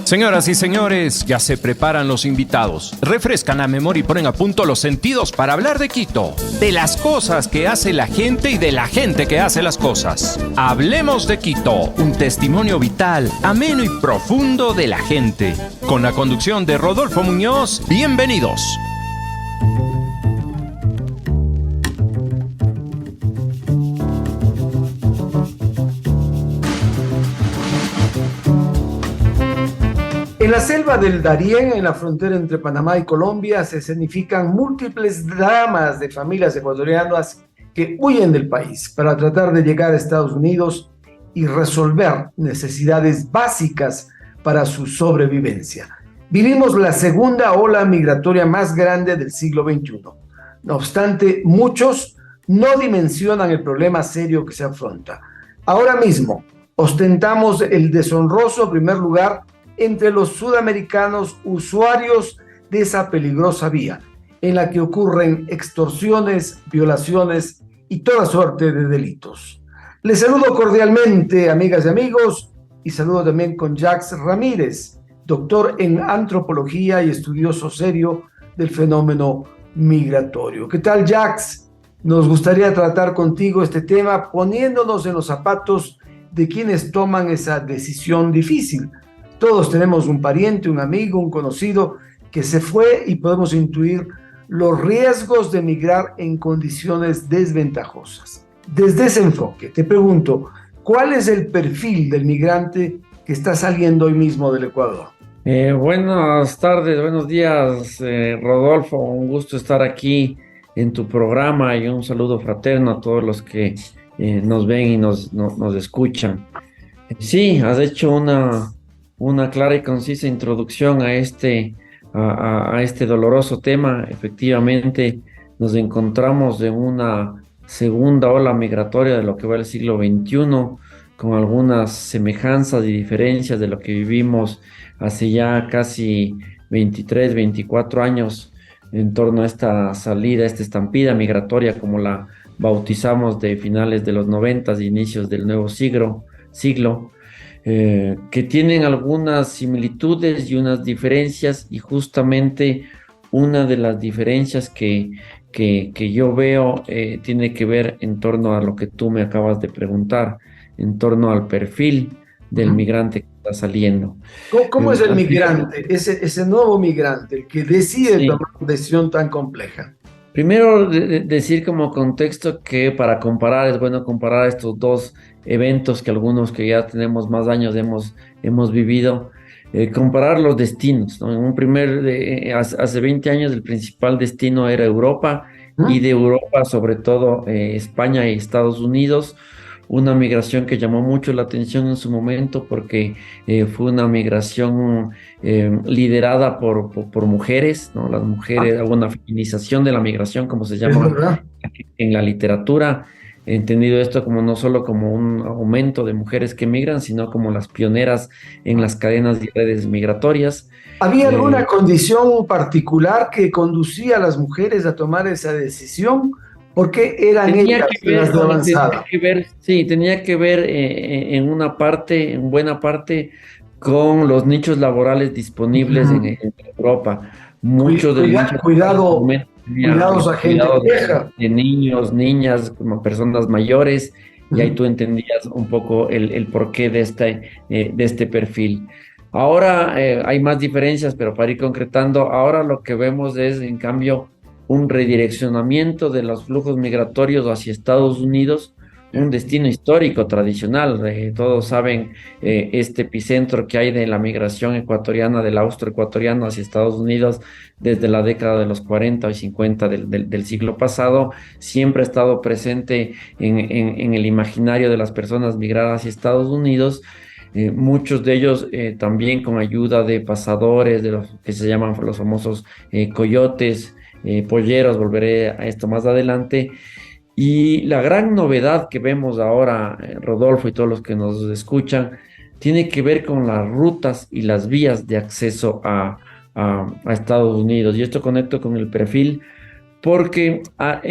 Señoras y señores, ya se preparan los invitados. Refrescan la memoria y ponen a punto los sentidos para hablar de Quito, de las cosas que hace la gente y de la gente que hace las cosas. Hablemos de Quito, un testimonio vital, ameno y profundo de la gente. Con la conducción de Rodolfo Muñoz, bienvenidos. En la selva del Darién, en la frontera entre Panamá y Colombia, se escenifican múltiples dramas de familias ecuatorianas que huyen del país para tratar de llegar a Estados Unidos y resolver necesidades básicas para su sobrevivencia. Vivimos la segunda ola migratoria más grande del siglo XXI. No obstante, muchos no dimensionan el problema serio que se afronta. Ahora mismo, ostentamos el deshonroso primer lugar entre los sudamericanos usuarios de esa peligrosa vía, en la que ocurren extorsiones, violaciones y toda suerte de delitos. Les saludo cordialmente, amigas y amigos, y saludo también con Jacques Ramírez, doctor en antropología y estudioso serio del fenómeno migratorio. ¿Qué tal, Jacques? Nos gustaría tratar contigo este tema poniéndonos en los zapatos de quienes toman esa decisión difícil. Todos tenemos un pariente, un amigo, un conocido que se fue y podemos intuir los riesgos de migrar en condiciones desventajosas. Desde ese enfoque, te pregunto, ¿cuál es el perfil del migrante que está saliendo hoy mismo del Ecuador? Buenas tardes, buenos días, Rodolfo. Un gusto estar aquí en tu programa y un saludo fraterno a todos los que nos ven y nos escuchan. Sí, has hecho una clara y concisa introducción a este doloroso tema. Efectivamente, nos encontramos en una segunda ola migratoria de lo que va el siglo XXI, con algunas semejanzas y diferencias de lo que vivimos hace ya casi 23, 24 años en torno a esta salida, esta estampida migratoria, como la bautizamos, de finales de los 90 e inicios del nuevo siglo. Que tienen algunas similitudes y unas diferencias, y justamente una de las diferencias que yo veo tiene que ver en torno a lo que tú me acabas de preguntar, en torno al perfil del migrante que está saliendo. ¿Cómo es el migrante, ese nuevo migrante, el que decide tomar una decisión tan compleja? Primero, decir como contexto que para comparar, es bueno comparar estos dos eventos que algunos que ya tenemos más años hemos vivido, comparar los destinos, ¿no? Hace 20 años el principal destino era Europa, y de Europa sobre todo España y Estados Unidos. Una migración que llamó mucho la atención en su momento porque fue una migración liderada por mujeres, ¿no? Las mujeres, una feminización de la migración, como se llama en la literatura. He entendido esto como no solo como un aumento de mujeres que migran, sino como las pioneras en las cadenas de redes migratorias. ¿Había alguna condición particular que conducía a las mujeres a tomar esa decisión? ¿Por qué eran ellas las de avanzada? Tenía que ver en buena parte, con los nichos laborales disponibles en Europa. Cuidados a gente vieja. De niños, niñas, como personas mayores, y ahí tú entendías un poco el porqué de este perfil. Ahora hay más diferencias, pero para ir concretando, ahora lo que vemos es, en cambio, un redireccionamiento de los flujos migratorios hacia Estados Unidos, un destino histórico tradicional. Todos saben este epicentro que hay de la migración ecuatoriana, del austroecuatoriano hacia Estados Unidos desde la década de los 40 y 50 del siglo pasado. Siempre ha estado presente en el imaginario de las personas migradas hacia Estados Unidos. Muchos de ellos también con ayuda de pasadores, de los que se llaman los famosos coyotes, polleros. Volveré a esto más adelante. Y la gran novedad que vemos ahora, Rodolfo y todos los que nos escuchan, tiene que ver con las rutas y las vías de acceso a Estados Unidos. Y esto conecto con el perfil porque a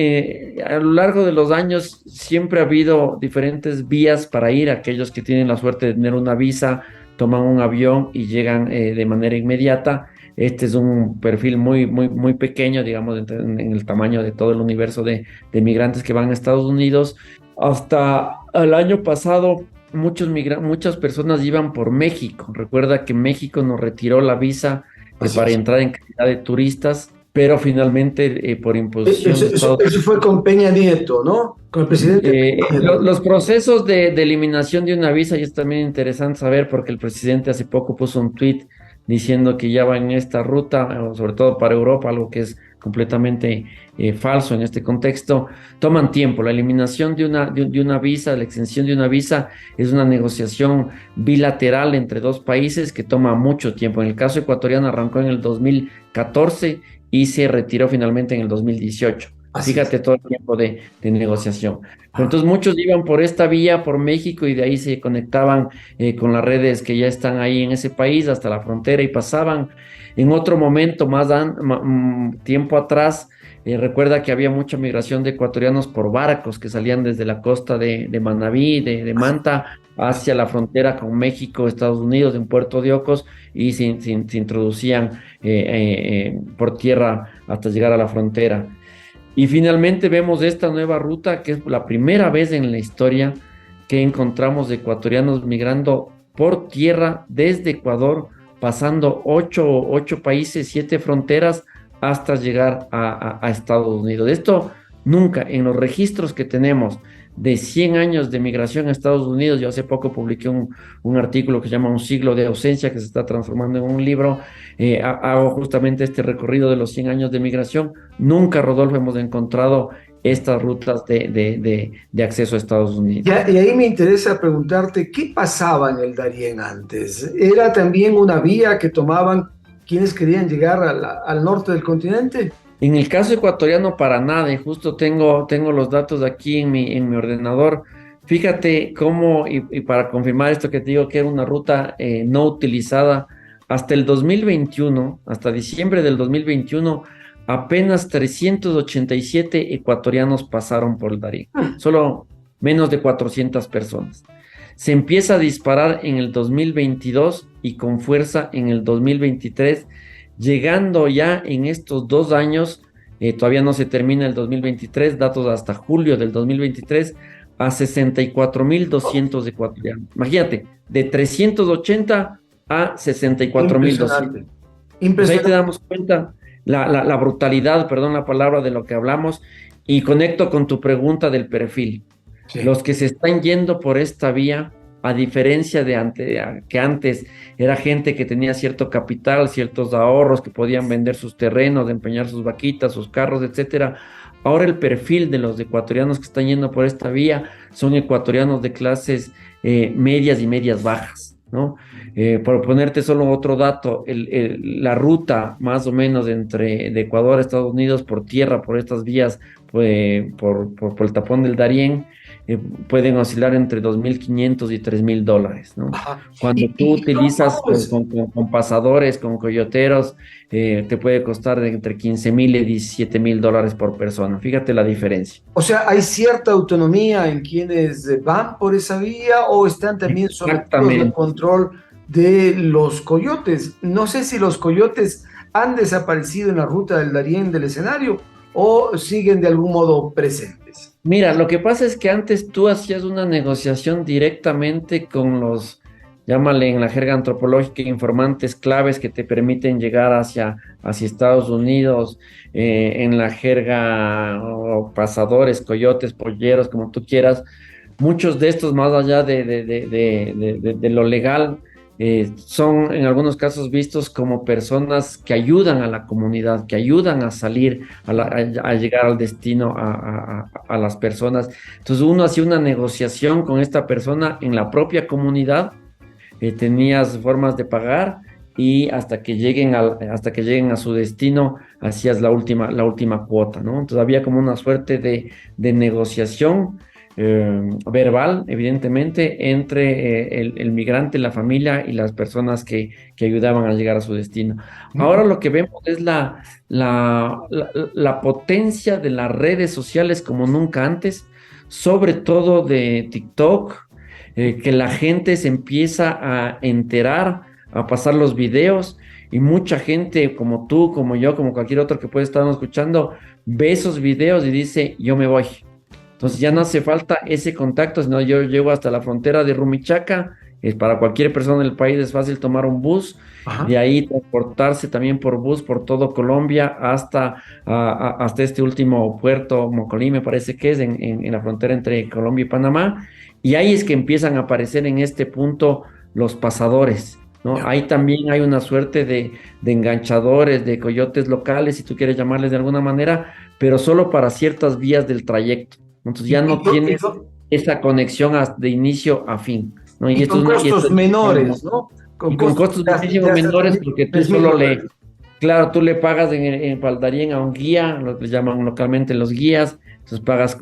lo largo de los años siempre ha habido diferentes vías para ir. Aquellos que tienen la suerte de tener una visa toman un avión y llegan de manera inmediata. Este es un perfil muy pequeño, digamos, en el tamaño de todo el universo de migrantes que van a Estados Unidos. Hasta el año pasado, muchas personas iban por México. Recuerda que México nos retiró la visa para entrar en calidad de turistas, pero finalmente por imposición de Estados Eso fue con Peña Nieto, ¿no? Con el presidente Peña Nieto. Los procesos de eliminación de una visa, y es también interesante saber porque el presidente hace poco puso un tuit diciendo que ya va en esta ruta, sobre todo para Europa, algo que es completamente falso en este contexto, toman tiempo. La eliminación de una visa, la extensión de una visa es una negociación bilateral entre dos países que toma mucho tiempo. En el caso ecuatoriano arrancó en el 2014 y se retiró finalmente en el 2018. Fíjate todo el tiempo de negociación. Pero entonces muchos iban por esta vía, por México, y de ahí se conectaban con las redes que ya están ahí en ese país hasta la frontera y pasaban. En otro momento, tiempo atrás, recuerda que había mucha migración de ecuatorianos por barcos que salían desde la costa de Manabí, de Manta, hacia la frontera con México, Estados Unidos, en Puerto de Ocos, y se introducían por tierra hasta llegar a la frontera. Y finalmente vemos esta nueva ruta, que es la primera vez en la historia que encontramos ecuatorianos migrando por tierra desde Ecuador, pasando ocho países, 7 fronteras, hasta llegar a Estados Unidos. Esto nunca, en los registros que tenemos de 100 años de migración a Estados Unidos, yo hace poco publiqué un artículo que se llama Un siglo de ausencia, que se está transformando en un libro, hago justamente este recorrido de los 100 años de migración. Nunca, Rodolfo, hemos encontrado estas rutas de acceso a Estados Unidos. Y ahí me interesa preguntarte, ¿qué pasaba en el Darién antes? ¿Era también una vía que tomaban quienes querían llegar al norte del continente? En el caso ecuatoriano, para nada, y justo tengo los datos aquí en mi ordenador. Fíjate cómo, y para confirmar esto que te digo, que era una ruta no utilizada, hasta el 2021, hasta diciembre del 2021, apenas 387 ecuatorianos pasaron por el Darién, solo menos de 400 personas. Se empieza a disparar en el 2022 y con fuerza en el 2023, llegando ya en estos 2 años, todavía no se termina el 2023, datos hasta julio del 2023, a 64.200 ecuatorianos. Imagínate, de 380 a 64.200. Pues ahí te damos cuenta la brutalidad, perdón la palabra, de lo que hablamos, y conecto con tu pregunta del perfil. Sí. Los que se están yendo por esta vía, a diferencia que antes era gente que tenía cierto capital, ciertos ahorros, que podían vender sus terrenos, empeñar sus vaquitas, sus carros, etcétera. Ahora el perfil de los ecuatorianos que están yendo por esta vía son ecuatorianos de clases medias y medias bajas, ¿no? Por ponerte solo otro dato, la ruta más o menos de Ecuador a Estados Unidos por tierra, por estas vías, por el tapón del Darién, pueden oscilar entre $2.500 y $3.000, ¿no? Ajá. Cuando tú utilizas con pasadores, con coyoteros, te puede costar entre $15.000 y $17.000 por persona. Fíjate la diferencia. O sea, ¿hay cierta autonomía en quienes van por esa vía o están también sometidos al control de los coyotes? No sé si los coyotes han desaparecido en la ruta del Darién del escenario o siguen de algún modo presentes. Mira, lo que pasa es que antes tú hacías una negociación directamente con los, llámale en la jerga antropológica, informantes claves que te permiten llegar hacia Estados Unidos, en la jerga pasadores, coyotes, polleros, como tú quieras. Muchos de estos, más allá de lo legal, son en algunos casos vistos como personas que ayudan a la comunidad, que ayudan a salir, a llegar al destino a las personas. Entonces uno hacía una negociación con esta persona en la propia comunidad, tenías formas de pagar y hasta que lleguen a su destino hacías la última cuota, ¿no? Entonces había como una suerte de negociación verbal, evidentemente, entre el migrante, la familia y las personas que ayudaban a llegar a su destino. Ahora lo que vemos es la potencia de las redes sociales como nunca antes, sobre todo de TikTok, que la gente se empieza a enterar, a pasar los videos, y mucha gente como tú, como yo, como cualquier otro que puede estar escuchando, ve esos videos y dice, yo me voy. Entonces ya no hace falta ese contacto, sino yo llego hasta la frontera de Rumichaca. Para cualquier persona del país es fácil tomar un bus, Ajá. de ahí transportarse también por bus por todo Colombia hasta este último puerto, Mocolí, me parece que es en la frontera entre Colombia y Panamá. Y ahí es que empiezan a aparecer en este punto los pasadores, ¿no? Ya. Ahí también hay una suerte de enganchadores, de coyotes locales, si tú quieres llamarles de alguna manera, pero solo para ciertas vías del trayecto. Entonces Y, ya y no con, y tienes con- esa conexión de inicio a fin, ¿no? y con Y esto costos es menores, ¿no? Con y con costos costos de muchísimo hasta menores porque tú solo $3,000. claro, tú le pagas en Paldarien a un guía, lo que llaman localmente los guías, entonces pagas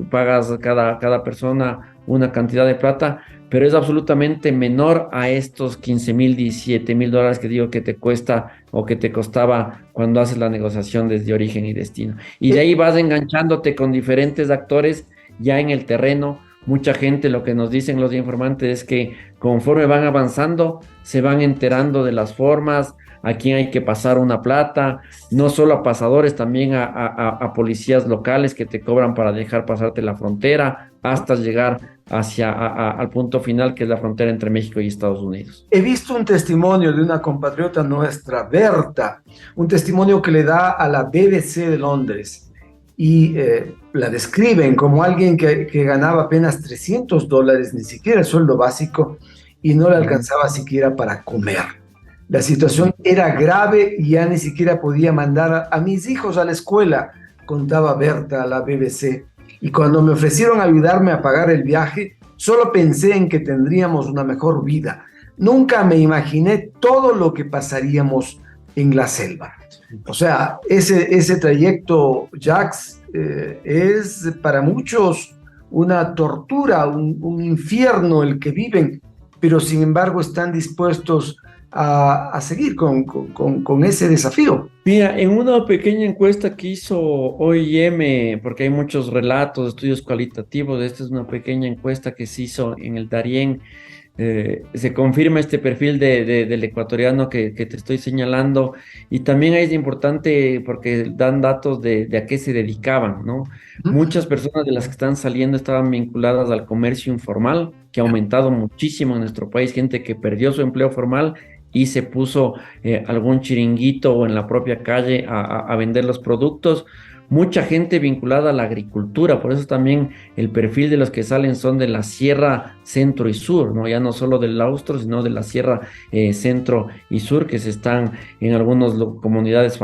cada persona una cantidad de plata, pero es absolutamente menor a estos 15,000, $17,000 que digo que te cuesta o que te costaba cuando haces la negociación desde origen y destino. Y de Eh, ahí vas enganchándote con diferentes actores ya en el terreno. Mucha gente lo que nos dicen los informantes es que conforme van avanzando, se van enterando de las formas, a quién hay que pasar una plata, no solo a pasadores, también a policías locales que te cobran para dejar pasarte la frontera, hasta llegar al punto final, que es la frontera entre México y Estados Unidos. He visto un testimonio de una compatriota nuestra, Berta, un testimonio que le da a la BBC de Londres y la describen como alguien que ganaba apenas $300, ni siquiera el sueldo básico, y no le Ujú. alcanzaba siquiera para comer. La situación era grave y ya ni siquiera podía mandar a mis hijos a la escuela, contaba Berta a la BBC. Y cuando me ofrecieron ayudarme a pagar el viaje, solo pensé en que tendríamos una mejor vida. Nunca me imaginé todo lo que pasaríamos en la selva. O sea, ese trayecto, Jax, es para muchos una tortura, un infierno el que viven, pero sin embargo están dispuestos a seguir con ese desafío. Mira, en una pequeña encuesta que hizo OIM, porque hay muchos relatos, estudios cualitativos, esta es una pequeña encuesta que se hizo en el Darién, se confirma este perfil del ecuatoriano que te estoy señalando, y también es importante porque dan datos de a qué se dedicaban, ¿no? Muchas personas de las que están saliendo estaban vinculadas al comercio informal, que ha aumentado muchísimo en nuestro país, gente que perdió su empleo formal y se puso algún chiringuito o en la propia calle a vender los productos. Mucha gente vinculada a la agricultura, por eso también el perfil de los que salen son de la Sierra Centro y Sur, ¿no? Ya no solo del Austro, sino de la Sierra Centro y Sur, que se están en algunas comunidades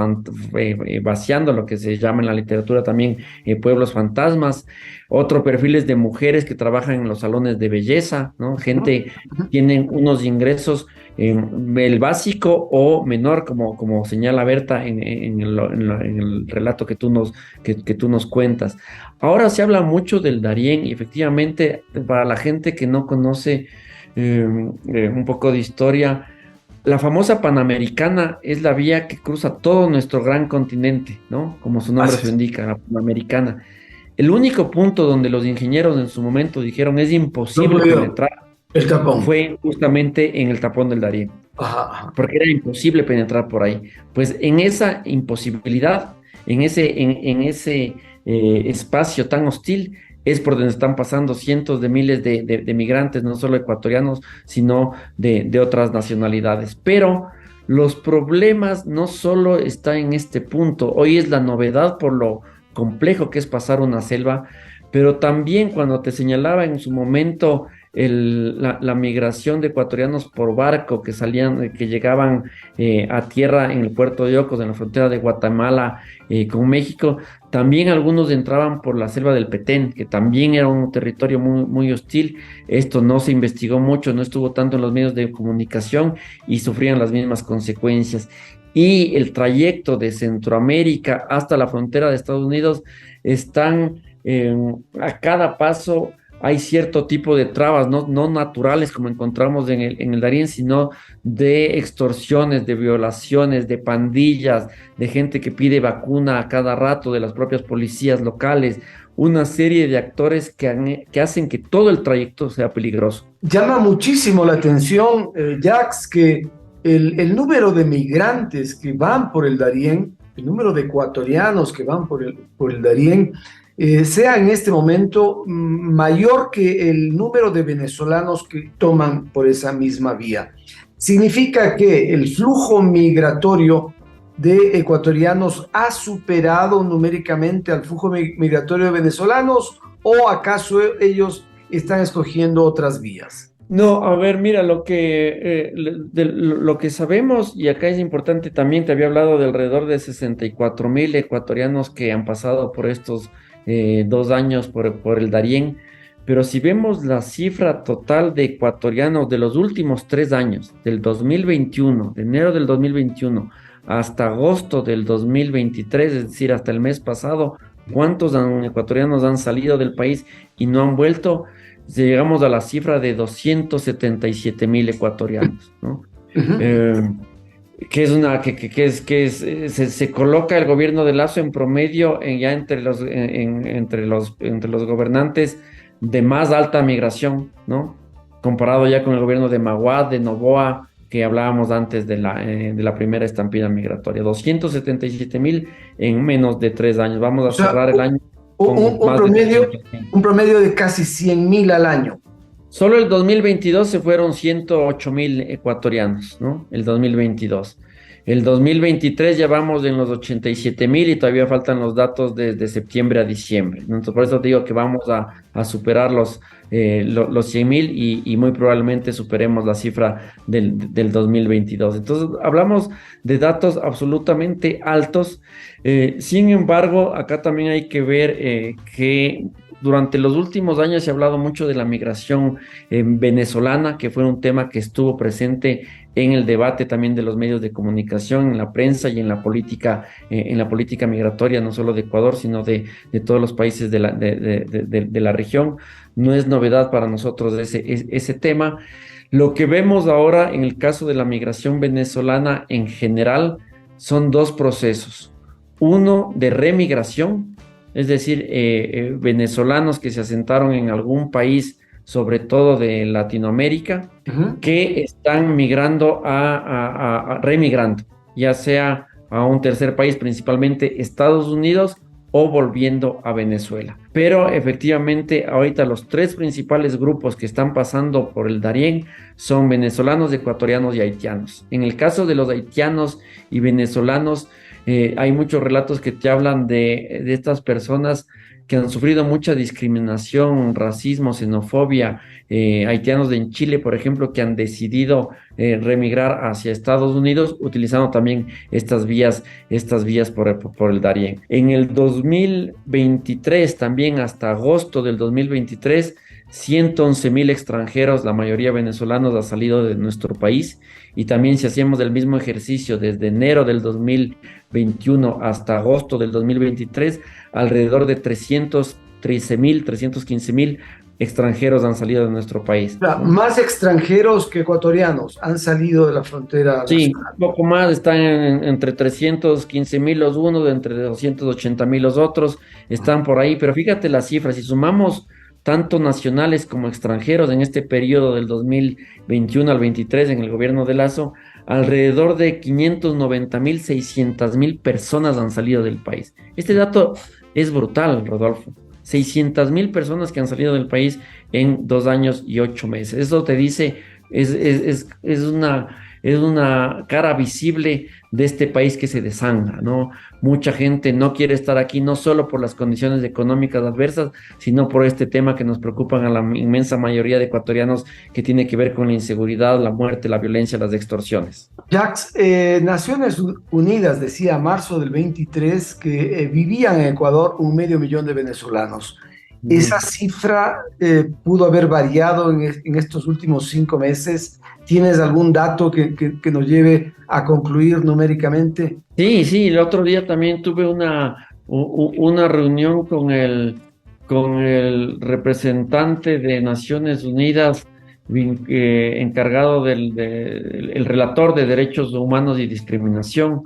vaciando, lo que se llama en la literatura también pueblos fantasmas. Otro perfil es de mujeres que trabajan en los salones de belleza, ¿no? Gente que tienen unos ingresos el básico o menor, como señala Berta en el relato que tú nos cuentas. Ahora se habla mucho del Darién y efectivamente para la gente que no conoce un poco de historia, la famosa Panamericana es la vía que cruza todo nuestro gran continente, ¿no? Como su nombre Así se es. indica, la Panamericana. El único punto donde los ingenieros en su momento dijeron es No imposible puedo. penetrar El tapón. fue justamente en el tapón del Darién, Ajá, ajá. porque era imposible penetrar por ahí. Pues en esa imposibilidad, en ese espacio tan hostil, es por donde están pasando cientos de miles de migrantes, no solo ecuatorianos, sino de otras nacionalidades. Pero los problemas no solo están en este punto. Hoy es la novedad por lo complejo que es pasar una selva, pero también cuando te señalaba en su momento la migración de ecuatorianos por barco que salían, que llegaban a tierra en el puerto de Ocos, en la frontera de Guatemala con México, también algunos entraban por la selva del Petén, que también era un territorio muy, muy hostil. Esto no se investigó mucho, no estuvo tanto en los medios de comunicación y sufrían las mismas consecuencias. Y el trayecto de Centroamérica hasta la frontera de Estados Unidos están a cada paso hay cierto tipo de trabas, no naturales como encontramos en el Darién, sino de extorsiones, de violaciones, de pandillas, de gente que pide vacuna a cada rato, de las propias policías locales, una serie de actores que hacen que todo el trayecto sea peligroso. Llama muchísimo la atención, Jax, que el número de migrantes que van por el Darién, el número de ecuatorianos que van por el Darién, sea en este momento mayor que el número de venezolanos que toman por esa misma vía. Significa que el flujo migratorio de ecuatorianos ha superado numéricamente al flujo migratorio de venezolanos, o acaso ellos están escogiendo otras vías. No, a ver, mira, lo que sabemos, y acá es importante también, te había hablado de alrededor de 64,000 ecuatorianos que han pasado por estos 2 años por el Darién, pero si vemos la cifra total de ecuatorianos de los últimos 3 años, del 2021, de enero del 2021 hasta agosto del 2023, es decir, hasta el mes pasado, ¿cuántos ecuatorianos han salido del país y no han vuelto? Llegamos a la cifra de 277,000 ecuatorianos, ¿no? Uh-huh. Se coloca el gobierno de Lazo en promedio ya entre los gobernantes de más alta migración, ¿no? Comparado ya con el gobierno de Maguad, de Noboa, que hablábamos antes de la primera estampida migratoria. 277,000 en menos de 3 años. Vamos a cerrar el año con un promedio de casi 100,000 al año. Solo el 2022 se fueron 108,000 ecuatorianos, ¿no? El 2022. El 2023 ya vamos en los 87,000 y todavía faltan los datos desde septiembre a diciembre, ¿no? Entonces, por eso te digo que vamos a superar los 100,000 y muy probablemente superemos la cifra del 2022. Entonces, hablamos de datos absolutamente altos. Sin embargo, acá también hay que ver que durante los últimos años se ha hablado mucho de la migración venezolana, que fue un tema que estuvo presente en el debate también de los medios de comunicación, en la prensa y en la política migratoria, no solo de Ecuador, sino de todos los países de la región. No es novedad para nosotros ese tema. Lo que vemos ahora en el caso de la migración venezolana en general son 2 procesos. Uno de remigración, es decir, venezolanos que se asentaron en algún país, sobre todo de Latinoamérica, uh-huh, que están migrando remigrando, ya sea a un tercer país, principalmente Estados Unidos, o volviendo a Venezuela. Pero efectivamente, ahorita los 3 principales grupos que están pasando por el Darién son venezolanos, ecuatorianos y haitianos. En el caso de los haitianos y venezolanos, hay muchos relatos que te hablan de estas personas que han sufrido mucha discriminación, racismo, xenofobia. Haitianos en Chile, por ejemplo, que han decidido remigrar hacia Estados Unidos utilizando también estas vías por el Darién. En el 2023, también hasta agosto del 2023, 111,000 extranjeros, la mayoría venezolanos, han salido de nuestro país. Y también si hacíamos el mismo ejercicio desde enero del 2021 hasta agosto del 2023, alrededor de 313,000, 315,000 extranjeros han salido de nuestro país. Más extranjeros que ecuatorianos han salido de la frontera nacional. Sí, un poco más, están entre 315,000 los unos, entre 280,000 los otros, están por ahí. Pero fíjate las cifras, si sumamos tanto nacionales como extranjeros en este periodo del 2021 al 23 en el gobierno de Lazo, alrededor de 590,000, 600,000 personas han salido del país. Este dato es brutal, Rodolfo. 600,000 personas que han salido del país en 2 años y 8 meses. Eso te dice, es una cara visible de este país que se desangra, ¿no? Mucha gente no quiere estar aquí, no solo por las condiciones económicas adversas, sino por este tema que nos preocupan a la inmensa mayoría de ecuatorianos, que tiene que ver con la inseguridad, la muerte, la violencia, las extorsiones. Jax, Naciones Unidas decía a marzo del 23 que vivían en Ecuador 500,000 de venezolanos. ¿Esa cifra pudo haber variado en estos últimos 5 meses? ¿Tienes algún dato que nos lleve a concluir numéricamente? Sí, el otro día también tuve una reunión con el con el representante de Naciones Unidas encargado el relator de derechos humanos y discriminación,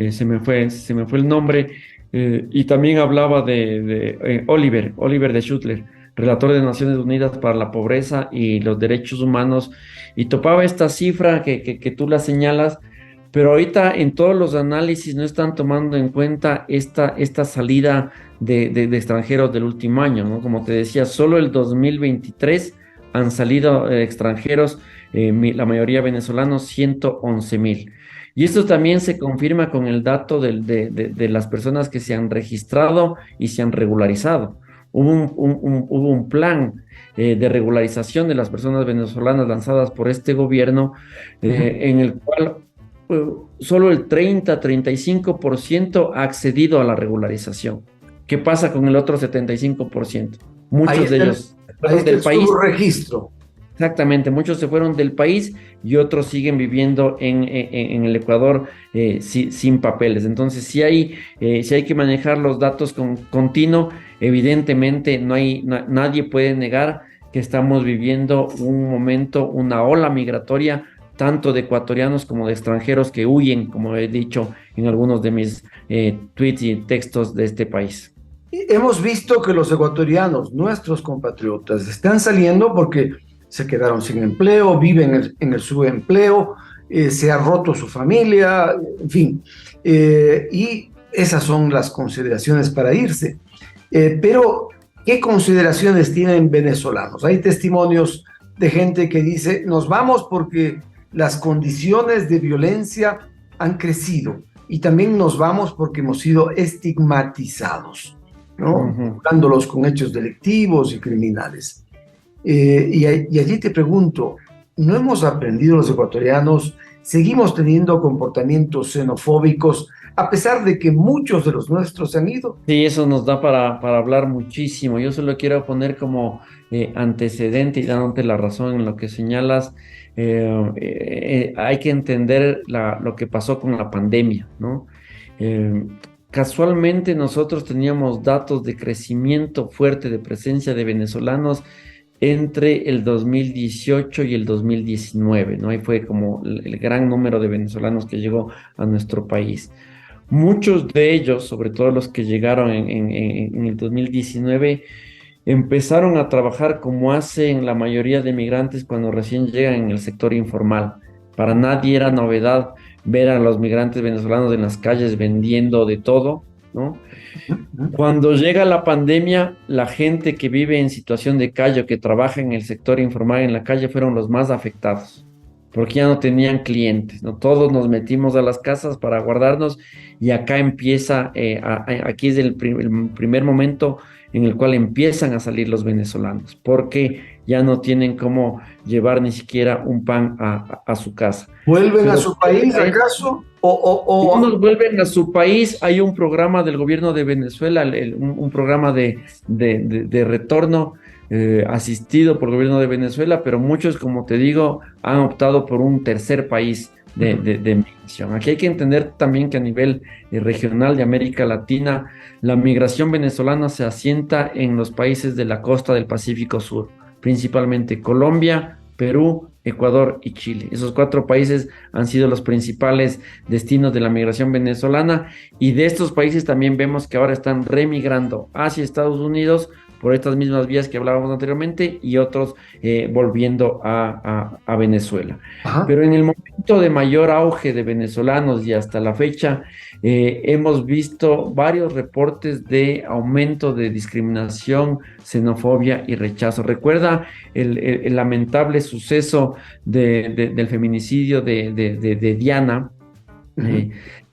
se me fue el nombre, y también hablaba de Oliver de Schuttler, relator de Naciones Unidas para la pobreza y los derechos humanos, y topaba esta cifra que tú la señalas, pero ahorita en todos los análisis no están tomando en cuenta esta salida de extranjeros del último año, ¿no? Como te decía, solo el 2023 han salido extranjeros, la mayoría venezolanos, 111,000. Y esto también se confirma con el dato de las personas que se han registrado y se han regularizado. Hubo un plan de regularización de las personas venezolanas lanzadas por este gobierno, en el cual solo el 30-35% ha accedido a la regularización. ¿Qué pasa con el otro 75%? Muchos de ellos del país. Registro. Exactamente, muchos se fueron del país y otros siguen viviendo en el Ecuador sin papeles. Entonces, si hay que manejar los datos con continuo. Evidentemente, nadie puede negar que estamos viviendo un momento, una ola migratoria, tanto de ecuatorianos como de extranjeros que huyen, como he dicho en algunos de mis tweets y textos de este país. Hemos visto que los ecuatorianos, nuestros compatriotas, están saliendo porque se quedaron sin empleo, viven en el subempleo, se ha roto su familia, en fin, y esas son las consideraciones para irse. Pero, ¿qué consideraciones tienen venezolanos? Hay testimonios de gente que dice, nos vamos porque las condiciones de violencia han crecido, y también nos vamos porque hemos sido estigmatizados, ¿no? Vinculándolos con hechos delictivos y criminales. Y allí te pregunto, ¿no hemos aprendido los ecuatorianos? ¿Seguimos teniendo comportamientos xenofóbicos a pesar de que muchos de los nuestros se han ido? Sí, eso nos da para hablar muchísimo. Yo solo quiero poner como antecedente y dándote la razón en lo que señalas. Hay que entender lo que pasó con la pandemia, ¿no? Casualmente nosotros teníamos datos de crecimiento fuerte de presencia de venezolanos entre el 2018 y el 2019, ¿no? Ahí fue como el gran número de venezolanos que llegó a nuestro país. Muchos de ellos, sobre todo los que llegaron en el 2019, empezaron a trabajar como hacen la mayoría de migrantes cuando recién llegan en el sector informal. Para nadie era novedad ver a los migrantes venezolanos en las calles vendiendo de todo, ¿no? Cuando llega la pandemia, la gente que vive en situación de calle o que trabaja en el sector informal en la calle fueron los más afectados, porque ya no tenían clientes, ¿no? Todos nos metimos a las casas para guardarnos y acá empieza, aquí es el primer momento en el cual empiezan a salir los venezolanos, porque ya no tienen cómo llevar ni siquiera un pan a su casa. ¿Vuelven a su país acaso? Unos vuelven a su país. Hay un programa del gobierno de Venezuela, un programa de retorno asistido por el gobierno de Venezuela, pero muchos, como te digo, han optado por un tercer país de migración. Aquí hay que entender también que a nivel regional de América Latina, la migración venezolana se asienta en los países de la costa del Pacífico Sur, principalmente Colombia, Perú, Ecuador y Chile. Esos 4 países han sido los principales destinos de la migración venezolana, y de estos países también vemos que ahora están remigrando hacia Estados Unidos por estas mismas vías que hablábamos anteriormente, y otros volviendo a Venezuela. Ajá. Pero en el momento de mayor auge de venezolanos y hasta la fecha, hemos visto varios reportes de aumento de discriminación, xenofobia y rechazo. Recuerda el lamentable suceso del feminicidio de Diana,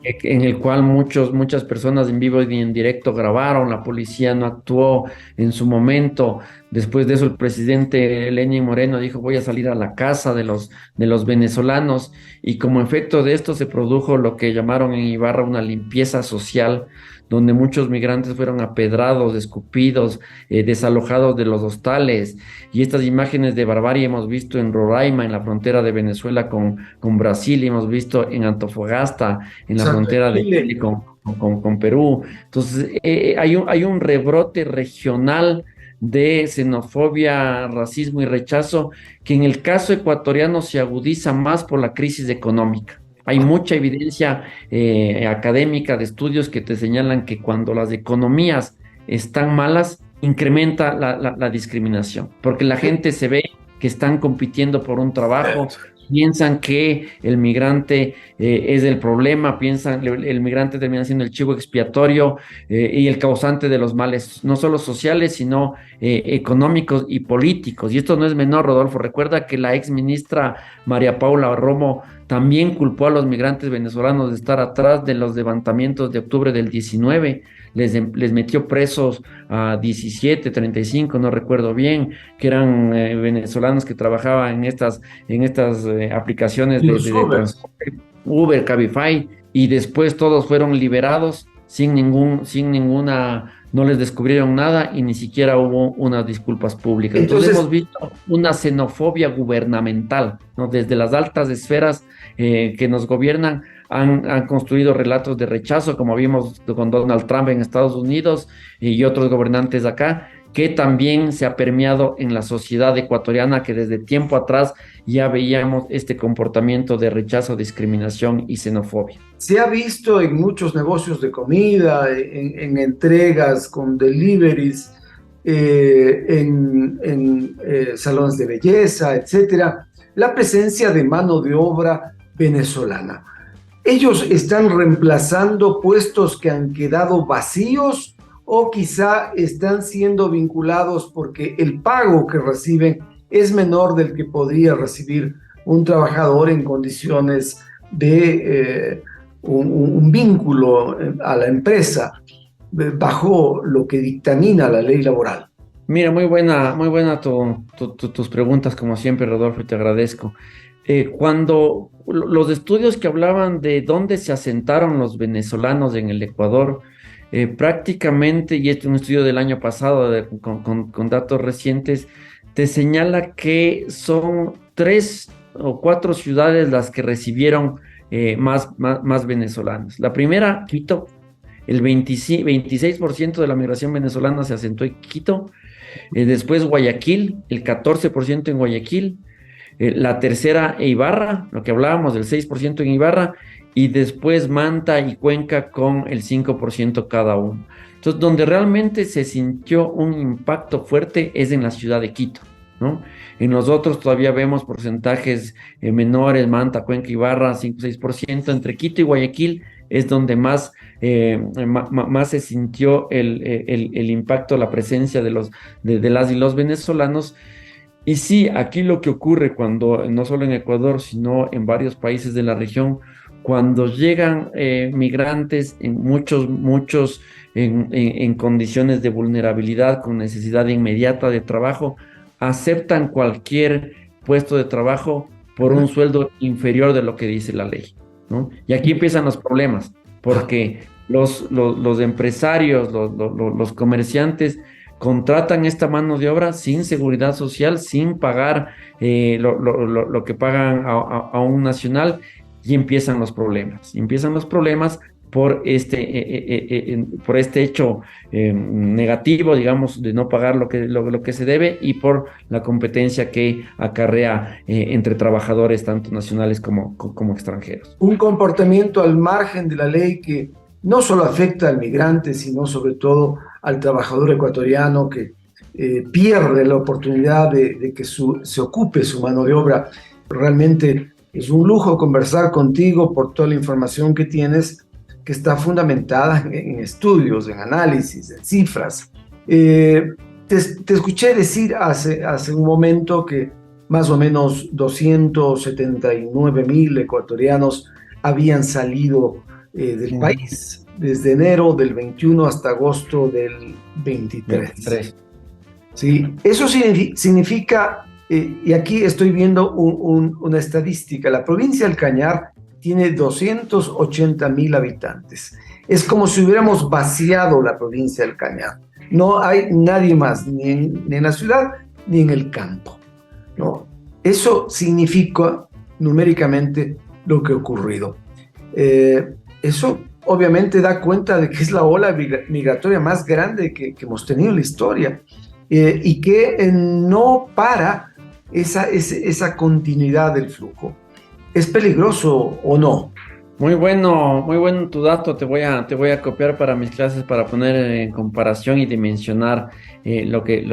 en el cual muchas personas en vivo y en directo grabaron. La policía no actuó en su momento. Después de eso, el presidente Lenín Moreno dijo: voy a salir a la casa de los venezolanos, y como efecto de esto se produjo lo que llamaron en Ibarra una limpieza social, donde muchos migrantes fueron apedrados, escupidos, desalojados de los hostales. Y estas imágenes de barbarie hemos visto en Roraima, en la frontera de Venezuela con Brasil, y hemos visto en Antofagasta, en la frontera de Chile con Perú. Entonces hay un rebrote regional de xenofobia, racismo y rechazo, que en el caso ecuatoriano se agudiza más por la crisis económica. Hay mucha evidencia académica de estudios que te señalan que cuando las economías están malas, incrementa la discriminación, porque la gente se ve que están compitiendo por un trabajo, piensan que el migrante es el problema, piensan el migrante termina siendo el chivo expiatorio y el causante de los males, no solo sociales, sino económicos y políticos. Y esto no es menor, Rodolfo. Recuerda que la ex ministra María Paula Romo también culpó a los migrantes venezolanos de estar atrás de los levantamientos de octubre del 19. Les metió presos a 17, 35, no recuerdo bien, que eran venezolanos que trabajaban en estas aplicaciones de transporte, Uber, Cabify, y después todos fueron liberados sin ninguna, no les descubrieron nada y ni siquiera hubo unas disculpas públicas. Entonces hemos visto una xenofobia gubernamental, ¿no? Desde las altas esferas que nos gobiernan han construido relatos de rechazo, como vimos con Donald Trump en Estados Unidos y otros gobernantes acá, que también se ha permeado en la sociedad ecuatoriana, que desde tiempo atrás ya veíamos este comportamiento de rechazo, discriminación y xenofobia. Se ha visto en muchos negocios de comida, en entregas con deliveries, en salones de belleza, etcétera, la presencia de mano de obra venezolana. ¿Ellos están reemplazando puestos que han quedado vacíos o quizá están siendo vinculados porque el pago que reciben es menor del que podría recibir un trabajador en condiciones de un vínculo a la empresa bajo lo que dictamina la ley laboral? Mira, muy buena tus preguntas, como siempre, Rodolfo, y te agradezco. Cuando los estudios que hablaban de dónde se asentaron los venezolanos en el Ecuador, prácticamente, y este es un estudio del año pasado con datos recientes, te señala que son 3 o 4 ciudades las que recibieron más venezolanos. La primera, Quito, el 26% de la migración venezolana se asentó en Quito. Después Guayaquil, el 14% en Guayaquil. La tercera, Ibarra, lo que hablábamos del 6% en Ibarra, y después Manta y Cuenca con el 5% cada uno. Entonces, donde realmente se sintió un impacto fuerte es en la ciudad de Quito, ¿no? En los otros todavía vemos porcentajes menores, Manta, Cuenca, Ibarra, 5-6%. Entre Quito y Guayaquil es donde más se sintió el impacto, la presencia de las y los venezolanos. Y sí, aquí lo que ocurre cuando, no solo en Ecuador, sino en varios países de la región, cuando llegan migrantes en muchos en condiciones de vulnerabilidad, con necesidad inmediata de trabajo, aceptan cualquier puesto de trabajo por un sueldo inferior de lo que dice la ley, ¿no? Y aquí empiezan los problemas, porque los empresarios, los comerciantes, contratan esta mano de obra sin seguridad social, sin pagar lo que pagan a un nacional, y empiezan los problemas. Por este hecho negativo, digamos, de no pagar lo que se debe, y por la competencia que acarrea entre trabajadores, tanto nacionales como extranjeros. Un comportamiento al margen de la ley que no solo afecta al migrante, sino sobre todo al trabajador ecuatoriano que pierde la oportunidad de que se ocupe su mano de obra. Realmente es un lujo conversar contigo por toda la información que tienes, que está fundamentada en estudios, en análisis, en cifras. Te escuché decir hace un momento que más o menos 279,000 ecuatorianos habían salido del país desde enero del 21 hasta agosto del 23. Sí, eso significa, y aquí estoy viendo una estadística, la provincia del Cañar tiene 280,000 habitantes. Es como si hubiéramos vaciado la provincia del Cañar. No hay nadie más, ni en la ciudad, ni en el campo, ¿no? Eso significa numéricamente lo que ha ocurrido. Eso obviamente da cuenta de que es la ola migratoria más grande que hemos tenido en la historia. y que no para esa continuidad del flujo. ¿Es peligroso o no? Muy bueno tu dato. Te voy a copiar para mis clases para poner en comparación y dimensionar lo que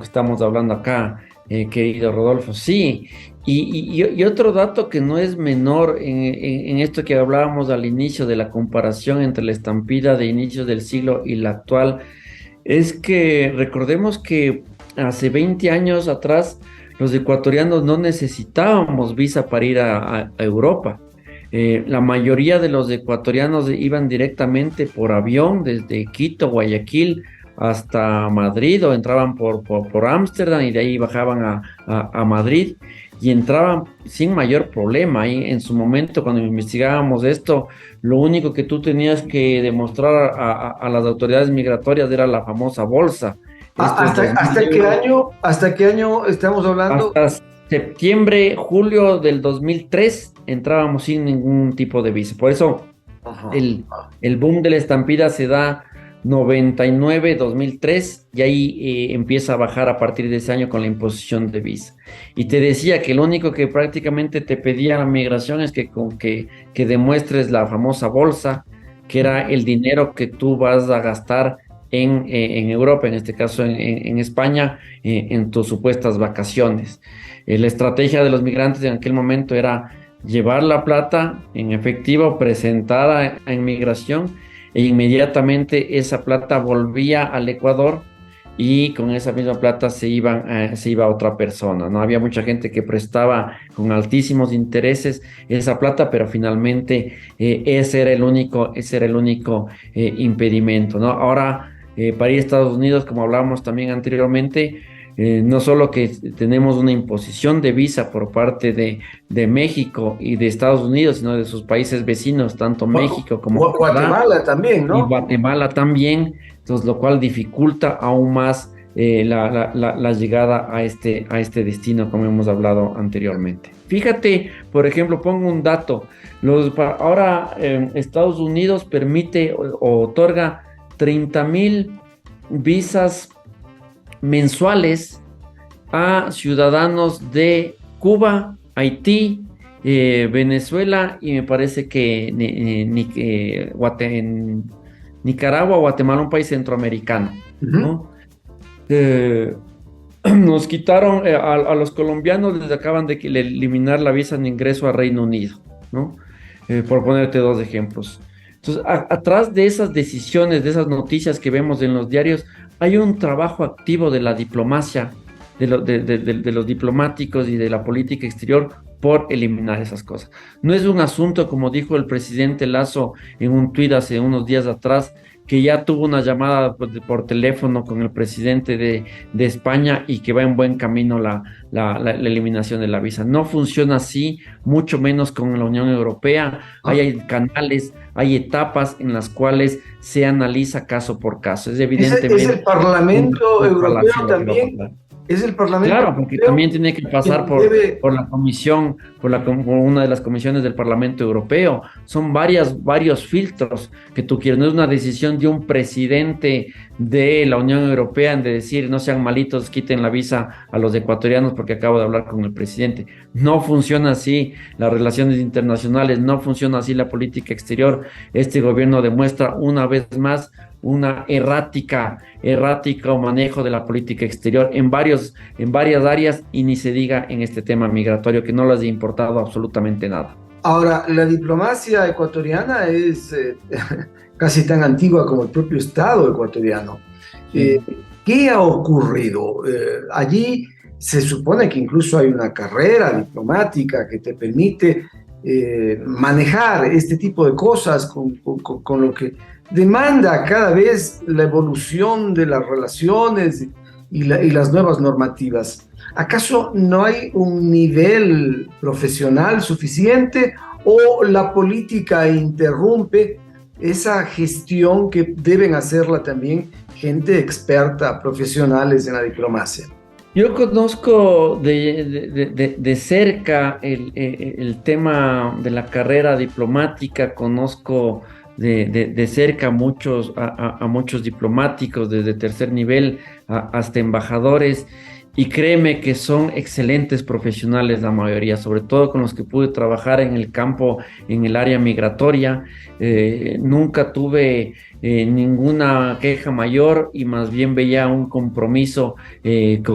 estamos hablando acá, querido Rodolfo. Sí, y otro dato que no es menor en esto que hablábamos al inicio de la comparación entre la estampida de inicios del siglo y la actual, es que recordemos que hace 20 años atrás los ecuatorianos no necesitábamos visa para ir a Europa. La mayoría de los ecuatorianos iban directamente por avión desde Quito, Guayaquil, hasta Madrid, o entraban por Ámsterdam y de ahí bajaban a Madrid y entraban sin mayor problema. Y en su momento, cuando investigábamos esto, lo único que tú tenías que demostrar a las autoridades migratorias era la famosa bolsa. ¿Hasta qué año estamos hablando? Hasta septiembre, julio del 2003 entrábamos sin ningún tipo de visa. Por eso el boom de la estampida se da 99, 2003 y ahí empieza a bajar a partir de ese año con la imposición de visa. Y te decía que lo único que prácticamente te pedía la migración es que demuestres la famosa bolsa, que era el dinero que tú vas a gastar en Europa, en este caso en España, en tus supuestas vacaciones. La estrategia de los migrantes en aquel momento era llevar la plata en efectivo presentada en migración e inmediatamente esa plata volvía al Ecuador y con esa misma plata se iba a otra persona, ¿no? Había mucha gente que prestaba con altísimos intereses esa plata, pero finalmente ese era el único impedimento, ¿no? Ahora, para ir a Estados Unidos, como hablábamos también anteriormente, no solo que tenemos una imposición de visa por parte de México y de Estados Unidos, sino de sus países vecinos, tanto México como Guatemala también, ¿no? Y Guatemala también, entonces lo cual dificulta aún más la llegada a este destino, como hemos hablado anteriormente. Fíjate, por ejemplo, pongo un dato. Ahora Estados Unidos permite o otorga 30,000 visas mensuales a ciudadanos de Cuba, Haití, Venezuela y me parece que Nicaragua o Guatemala, un país centroamericano, ¿no? Nos quitaron a los colombianos, les acaban de eliminar la visa de ingreso a Reino Unido, ¿no? Por ponerte dos ejemplos. Entonces, atrás de esas decisiones, de esas noticias que vemos en los diarios, hay un trabajo activo de la diplomacia, de los diplomáticos y de la política exterior por eliminar esas cosas. No es un asunto, como dijo el presidente Lasso en un tuit hace unos días atrás, que ya tuvo una llamada por teléfono con el presidente de España y que va en buen camino la eliminación de la visa. No funciona así, mucho menos con la Unión Europea. Hay canales, hay etapas en las cuales se analiza caso por caso. Es evidentemente... ¿Es el Parlamento Europeo también? Es el Parlamento Claro, porque también tiene que pasar por la comisión, por una de las comisiones del Parlamento Europeo. Son varios filtros que tú quieres. No es una decisión de un presidente de la Unión Europea de decir, no sean malitos, quiten la visa a los ecuatorianos porque acabo de hablar con el presidente. No funciona así las relaciones internacionales, no funciona así la política exterior. Este gobierno demuestra una vez más una errático manejo de la política exterior en varias áreas y ni se diga en este tema migratorio que no les ha importado absolutamente nada. Ahora, la diplomacia ecuatoriana es casi tan antigua como el propio Estado ecuatoriano. ¿Qué ha ocurrido? Allí se supone que incluso hay una carrera diplomática que te permite manejar este tipo de cosas con lo que demanda cada vez la evolución de las relaciones y las nuevas normativas. ¿Acaso no hay un nivel profesional suficiente o la política interrumpe esa gestión que deben hacerla también gente experta, profesionales en la diplomacia? Yo conozco de cerca el tema de la carrera diplomática, conozco de cerca a muchos diplomáticos desde tercer nivel hasta embajadores, y créeme que son excelentes profesionales la mayoría, sobre todo con los que pude trabajar en el campo, en el área migratoria. Nunca tuve ninguna queja mayor, y más bien veía un compromiso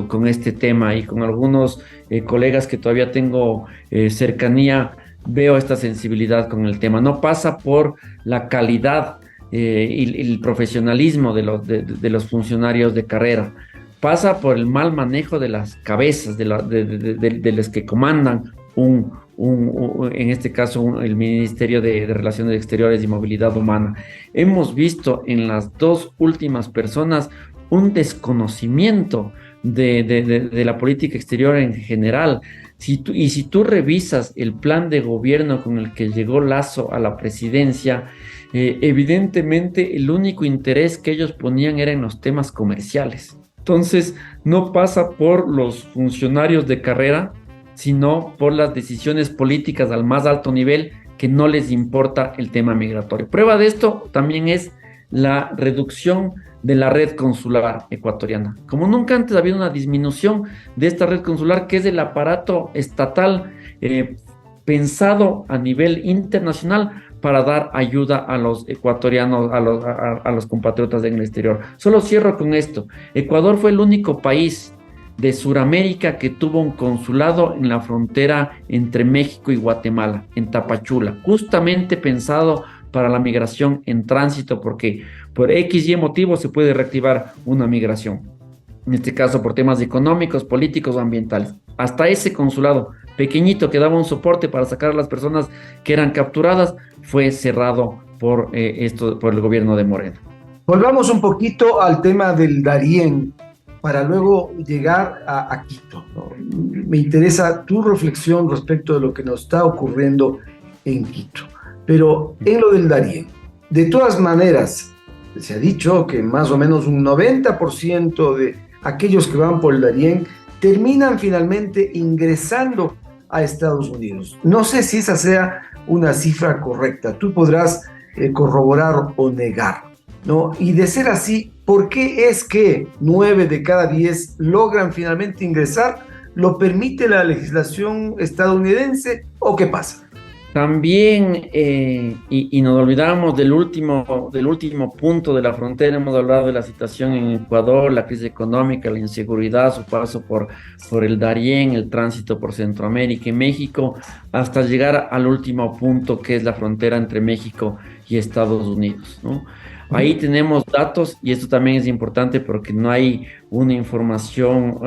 con este tema, y con algunos colegas que todavía tengo cercanía, veo esta sensibilidad con el tema. No pasa por la calidad y el profesionalismo de los funcionarios de carrera, pasa por el mal manejo de las cabezas, de los que comandan en este caso, el Ministerio de Relaciones Exteriores y Movilidad Humana. Hemos visto en las dos últimas personas un desconocimiento de la política exterior en general. Si tú revisas el plan de gobierno con el que llegó Lasso a la presidencia, evidentemente el único interés que ellos ponían era en los temas comerciales. Entonces, no pasa por los funcionarios de carrera, sino por las decisiones políticas al más alto nivel, que no les importa el tema migratorio. Prueba de esto también es la reducción de la red consular ecuatoriana. Como nunca antes ha habido una disminución de esta red consular, que es el aparato estatal pensado a nivel internacional para dar ayuda a los ecuatorianos, a los compatriotas en el exterior. Solo cierro con esto. Ecuador fue el único país de Sudamérica que tuvo un consulado en la frontera entre México y Guatemala, en Tapachula, justamente pensado para la migración en tránsito, porque por X y motivos se puede reactivar una migración, en este caso por temas económicos, políticos o ambientales. Hasta ese consulado pequeñito que daba un soporte para sacar a las personas que eran capturadas fue cerrado por el gobierno de Moreno. Volvamos un poquito al tema del Darién para luego llegar a Quito, ¿no? Me interesa tu reflexión respecto de lo que nos está ocurriendo en Quito. Pero en lo del Darién, de todas maneras, se ha dicho que más o menos un 90% de aquellos que van por el Darién terminan finalmente ingresando a Estados Unidos. No sé si esa sea una cifra correcta. Tú podrás corroborar o negar, ¿no? Y de ser así, ¿por qué es que 9 de cada 10 logran finalmente ingresar? ¿Lo permite la legislación estadounidense o qué pasa? También, y nos olvidamos del último punto de la frontera. Hemos hablado de la situación en Ecuador, la crisis económica, la inseguridad, su paso por el Darién, el tránsito por Centroamérica y México, hasta llegar al último punto, que es la frontera entre México y Estados Unidos, ¿no? Ahí tenemos datos, y esto también es importante porque no hay una información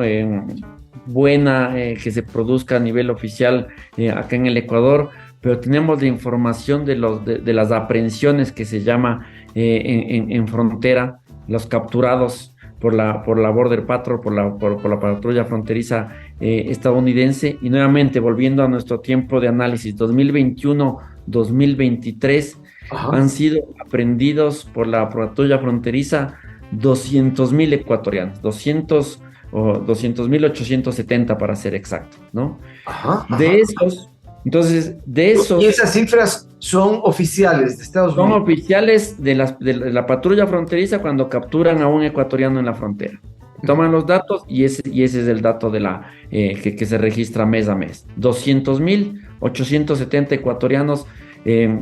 buena que se produzca a nivel oficial acá en el Ecuador, pero tenemos la información de las aprehensiones que se llama en frontera, los capturados por la Border Patrol, por la patrulla fronteriza estadounidense. Y nuevamente, volviendo a nuestro tiempo de análisis, 2021-2023, han sido aprehendidos por la patrulla fronteriza 200,000 ecuatorianos, 200,870 para ser exacto, ¿no? De esos... Entonces, ¿Y esas cifras son oficiales de Estados Unidos? Son oficiales de la patrulla fronteriza cuando capturan a un ecuatoriano en la frontera. Toman los datos y ese es el dato que se registra mes a mes. 200,870 ecuatorianos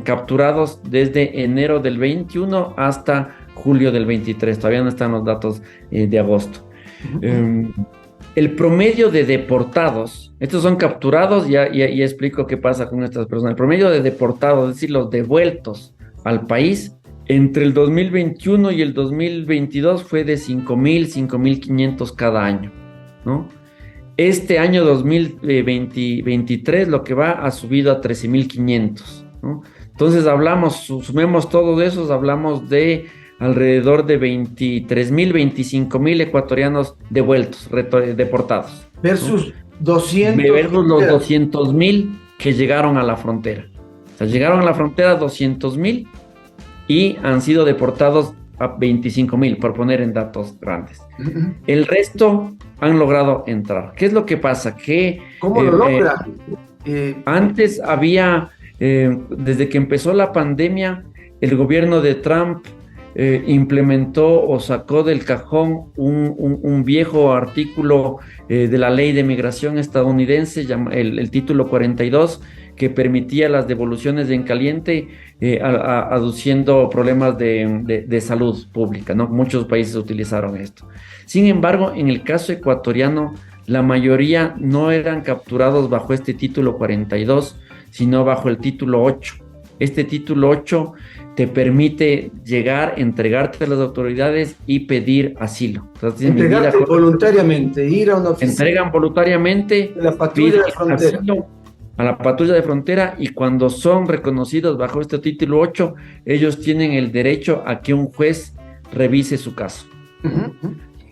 capturados desde enero del 21 hasta julio del 23. Todavía no están los datos de agosto. El promedio de deportados, estos son capturados, ya explico qué pasa con estas personas. El promedio de deportados, es decir, los devueltos al país, entre el 2021 y el 2022 fue de 5,000, 5,500 cada año, ¿no? Este año 2023 lo que va ha subido a 13,500, ¿no? Entonces sumemos todos esos, hablamos de alrededor de 23,000, 25,000 ecuatorianos devueltos, deportados. Versus 200. Versus los 200,000 que llegaron a la frontera. O sea, llegaron a la frontera 200,000 y han sido deportados a 25,000, por poner en datos grandes. El resto han logrado entrar. ¿Qué es lo que pasa? ¿Cómo lo logran? Antes había, desde que empezó la pandemia, el gobierno de Trump implementó o sacó del cajón un viejo artículo de la ley de migración estadounidense, el título 42, que permitía las devoluciones en caliente, aduciendo problemas de salud pública, ¿no? Muchos países utilizaron esto. Sin embargo, en el caso ecuatoriano, la mayoría no eran capturados bajo este título 42, sino bajo el título 8. Este título 8 te permite llegar, entregarte a las autoridades y pedir asilo. Entonces, entregarte voluntariamente, ir a una oficina. Entregan voluntariamente la patrulla de frontera. A la patrulla de frontera, y cuando son reconocidos bajo este título 8, ellos tienen el derecho a que un juez revise su caso.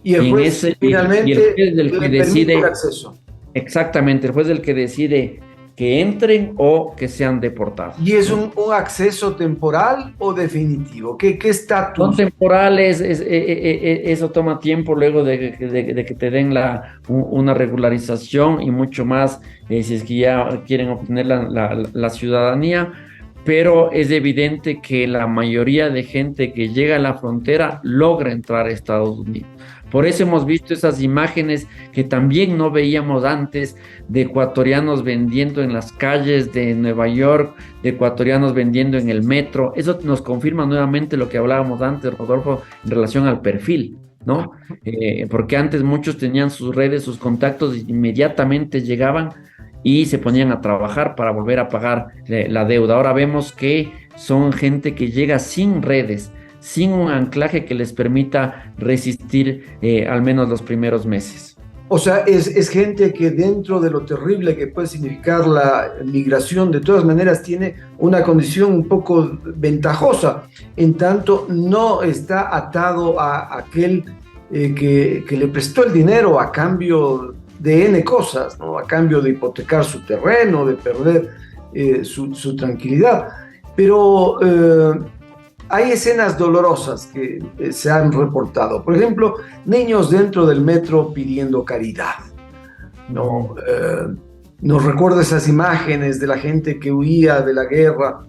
Y el juez finalmente y el juez del que decide el acceso. Exactamente, el juez del que decide que entren o que sean deportados. ¿Y es un acceso temporal o definitivo? ¿Qué estatus? Son temporales, eso toma tiempo luego de que te den una regularización y mucho más si es que ya quieren obtener la ciudadanía, pero es evidente que la mayoría de gente que llega a la frontera logra entrar a Estados Unidos. Por eso hemos visto esas imágenes que también no veíamos antes, de ecuatorianos vendiendo en las calles de Nueva York, de ecuatorianos vendiendo en el metro. Eso nos confirma nuevamente lo que hablábamos antes, Rodolfo, en relación al perfil, ¿no? Porque antes muchos tenían sus redes, sus contactos, y inmediatamente llegaban y se ponían a trabajar para volver a pagar la deuda. Ahora vemos que son gente que llega sin redes, sin un anclaje que les permita resistir al menos los primeros meses. O sea, es gente que dentro de lo terrible que puede significar la migración, de todas maneras tiene una condición un poco ventajosa, en tanto no está atado a aquel que le prestó el dinero a cambio de N cosas, ¿no? A cambio de hipotecar su terreno, de perder su tranquilidad. Pero hay escenas dolorosas que se han reportado. Por ejemplo, niños dentro del metro pidiendo caridad. ¿No? Nos recuerda esas imágenes de la gente que huía de la guerra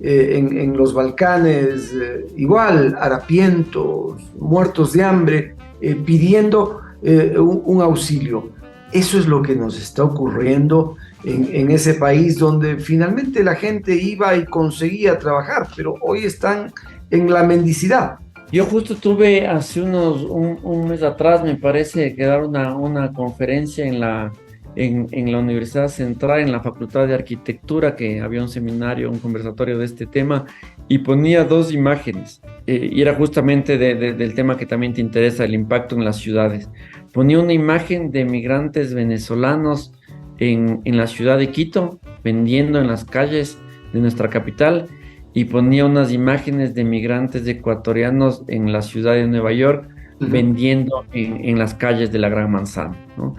en los Balcanes, igual, harapientos, muertos de hambre, pidiendo un auxilio. Eso es lo que nos está ocurriendo en ese país donde finalmente la gente iba y conseguía trabajar, pero hoy están en la mendicidad. Yo justo tuve hace un mes atrás, me parece, que dar una conferencia en la Universidad Central, en la Facultad de Arquitectura, que había un seminario, un conversatorio de este tema, y ponía dos imágenes, y era justamente del tema que también te interesa, el impacto en las ciudades. Ponía una imagen de migrantes venezolanos en la ciudad de Quito, vendiendo en las calles de nuestra capital, y ponía unas imágenes de migrantes ecuatorianos en la ciudad de Nueva York, vendiendo en las calles de la Gran Manzana, ¿no?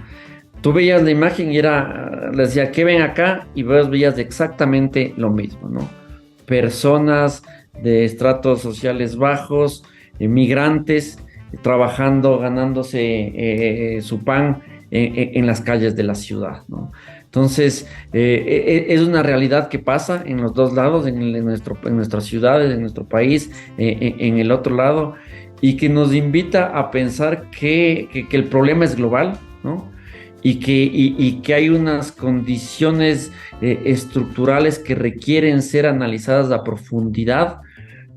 Tú veías la imagen y les decía, ¿qué ven acá? Y vos veías exactamente lo mismo, ¿no? Personas de estratos sociales bajos, migrantes, trabajando, ganándose su pan en las calles de la ciudad, ¿no? Entonces, es una realidad que pasa en los dos lados, en nuestras ciudades, en nuestro país, en el otro lado, y que nos invita a pensar que el problema es global, ¿no? Y que hay unas condiciones estructurales que requieren ser analizadas a profundidad,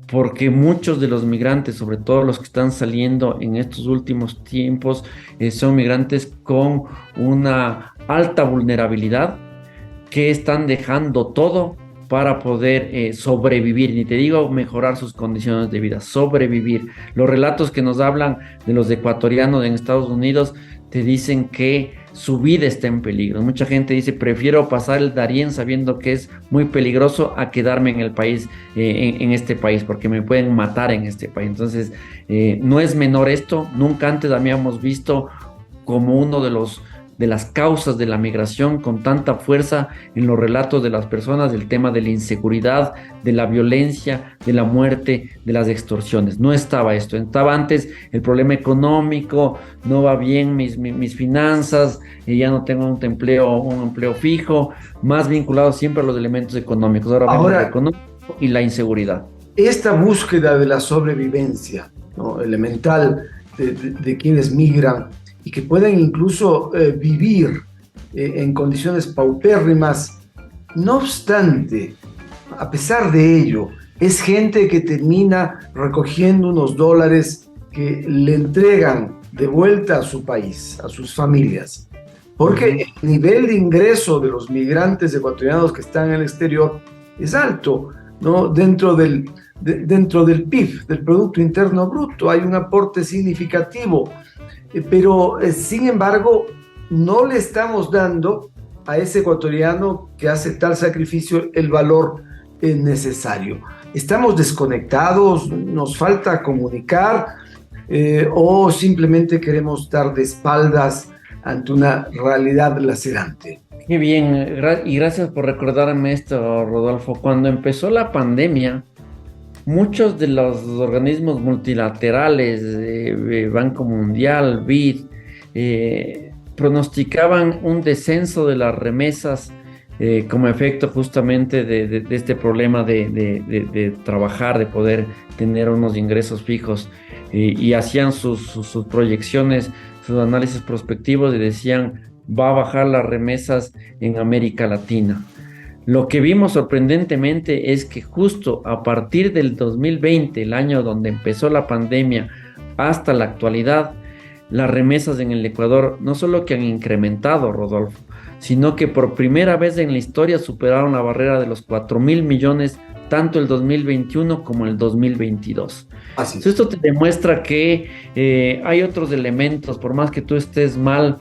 porque muchos de los migrantes, sobre todo los que están saliendo en estos últimos tiempos, son migrantes con una alta vulnerabilidad, que están dejando todo para poder sobrevivir, ni te digo mejorar sus condiciones de vida, sobrevivir. Los relatos que nos hablan de los ecuatorianos en Estados Unidos te dicen que su vida está en peligro. Mucha gente dice, prefiero pasar el Darién sabiendo que es muy peligroso a quedarme en el país, en este país, porque me pueden matar en este país. Entonces, no es menor esto. Nunca antes habíamos visto como uno de las causas de la migración con tanta fuerza en los relatos de las personas, del tema de la inseguridad, de la violencia, de la muerte, de las extorsiones. No estaba esto. Estaba antes el problema económico, no va bien mis finanzas, ya no tengo un empleo fijo, más vinculado siempre a los elementos económicos. Ahora vemos el económico y la inseguridad. esta búsqueda de la sobrevivencia, ¿no?, elemental de quienes migran y que pueden incluso vivir en condiciones paupérrimas. No obstante, a pesar de ello, es gente que termina recogiendo unos dólares que le entregan de vuelta a su país, a sus familias, porque el nivel de ingreso de los migrantes ecuatorianos que están en el exterior es alto, ¿no? Dentro del PIB, del Producto Interno Bruto, hay un aporte significativo, pero sin embargo no le estamos dando a ese ecuatoriano que hace tal sacrificio el valor necesario. Estamos desconectados, nos falta comunicar, o simplemente queremos estar de espaldas ante una realidad lacerante. Qué bien, y gracias por recordarme esto, Rodolfo. Cuando empezó la pandemia, muchos de los organismos multilaterales, Banco Mundial, BID, pronosticaban un descenso de las remesas como efecto justamente de este problema de trabajar, de poder tener unos ingresos fijos, y hacían sus proyecciones, sus análisis prospectivos, y decían: va a bajar las remesas en América Latina. Lo que vimos sorprendentemente es que justo a partir del 2020, el año donde empezó la pandemia, hasta la actualidad, las remesas en el Ecuador no solo que han incrementado, Rodolfo, sino que por primera vez en la historia superaron la barrera de los 4.000 millones, tanto el 2021 como el 2022. Así es. Esto te demuestra que hay otros elementos. Por más que tú estés mal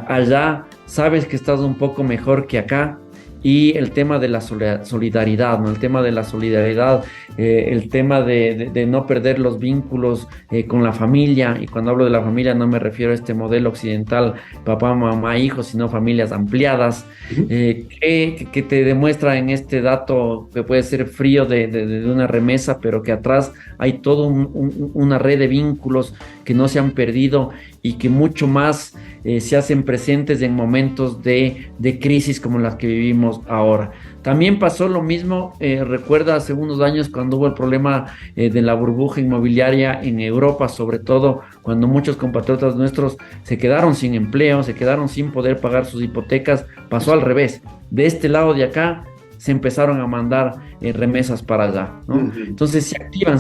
allá, sabes que estás un poco mejor que acá. Y el tema de la solidaridad, ¿no? El tema de la solidaridad, el tema de no perder los vínculos con la familia. Y cuando hablo de la familia no me refiero a este modelo occidental, papá, mamá, hijos, sino familias ampliadas, que te demuestra en este dato que puede ser frío de una remesa, pero que atrás hay toda una red de vínculos que no se han perdido y que mucho más se hacen presentes en momentos de crisis como las que vivimos ahora. También pasó lo mismo, recuerda hace unos años cuando hubo el problema de la burbuja inmobiliaria en Europa, sobre todo cuando muchos compatriotas nuestros se quedaron sin empleo, se quedaron sin poder pagar sus hipotecas. Pasó al revés. De este lado de acá se empezaron a mandar remesas para allá, ¿no? Entonces se activan,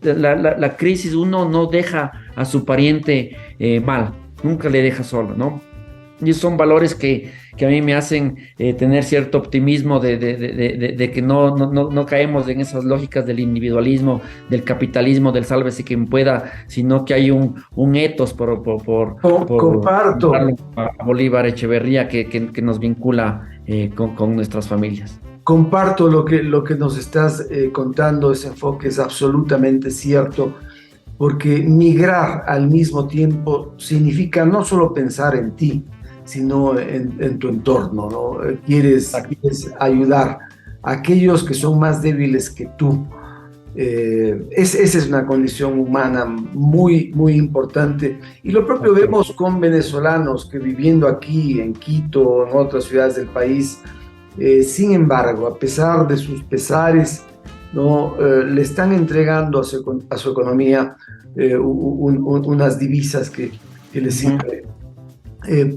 la crisis, uno no deja a su pariente mal, nunca le deja solo, ¿no? Y son valores que a mí me hacen tener cierto optimismo de que no caemos en esas lógicas del individualismo, del capitalismo, del sálvese quien pueda, sino que hay un ethos comparto a Bolívar Echeverría que nos vincula con nuestras familias. Comparto lo que nos estás contando. Ese enfoque es absolutamente cierto, porque migrar al mismo tiempo significa no solo pensar en ti, sino en tu entorno, ¿no? Quieres ayudar a aquellos que son más débiles que tú. Esa es una condición humana muy, muy importante. Y lo propio vemos con venezolanos que viviendo aquí en Quito o en otras ciudades del país, sin embargo, a pesar de sus pesares, ¿no?, le están entregando a su economía unas divisas que les sirven.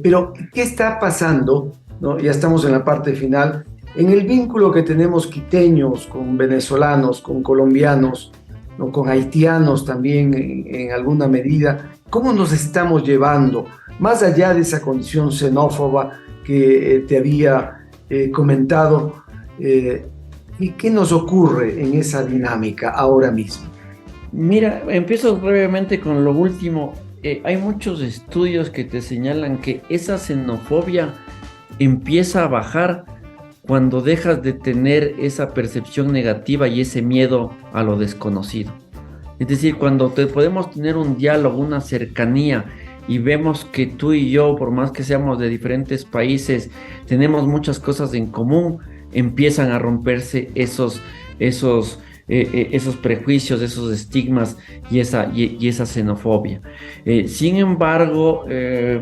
Pero, ¿qué está pasando, ¿no? Ya estamos en la parte final, en el vínculo que tenemos quiteños con venezolanos, con colombianos, ¿no?, con haitianos también en alguna medida? ¿Cómo nos estamos llevando? Más allá de esa condición xenófoba que te había comentado, ¿y qué nos ocurre en esa dinámica ahora mismo? Mira, empiezo brevemente con lo último. Hay muchos estudios que te señalan que esa xenofobia empieza a bajar cuando dejas de tener esa percepción negativa y ese miedo a lo desconocido. Es decir, cuando podemos tener un diálogo, una cercanía, y vemos que tú y yo, por más que seamos de diferentes países, tenemos muchas cosas en común, empiezan a romperse esos esos prejuicios, esos estigmas y esa xenofobia. Sin embargo,